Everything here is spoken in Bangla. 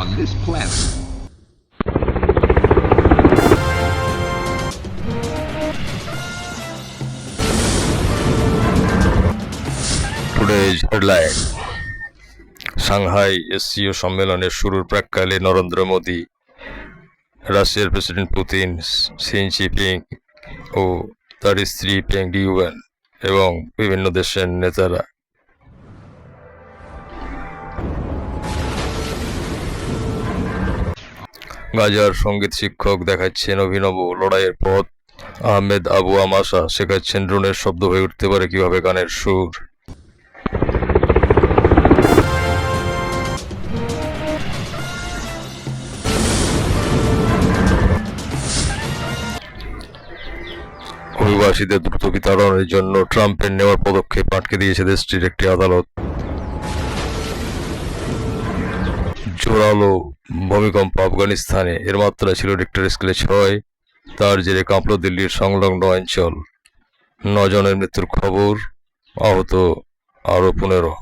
on this planet. Today's headline: Shanghai SCO সম্মেলনের শুরুর প্রাক্কালে নরেন্দ্র মোদী, রাশিয়ার প্রেসিডেন্ট পুতিন, শি জিনপিং ও তার স্ত্রী পেং ডিউয়ান এবং বিভিন্ন দেশের নেতারা। গাজার সঙ্গীত শিক্ষক দেখাচ্ছেন অভিনব লড়াইয়ের পথ। আহমেদ আবু আমাশা শেখাচ্ছেন ড্রোনের শব্দ হয়ে উঠতে পারে কিভাবে গানের সুর। অভিবাসীদের দ্রুত বিতাড়নের জন্য ট্রাম্পের নেওয়ার পদক্ষেপ আটকে দিয়েছে দেশটির একটি আদালত। জোরালো ভূমিকম্প আফগানিস্তানে, এর মাত্রা ছিল রিক্টার স্কেলে 6। তার জেরে কাঁপল দিল্লির সংলগ্ন অঞ্চল। 9 জনের মৃত্যুর খবর, আহত আরও 15।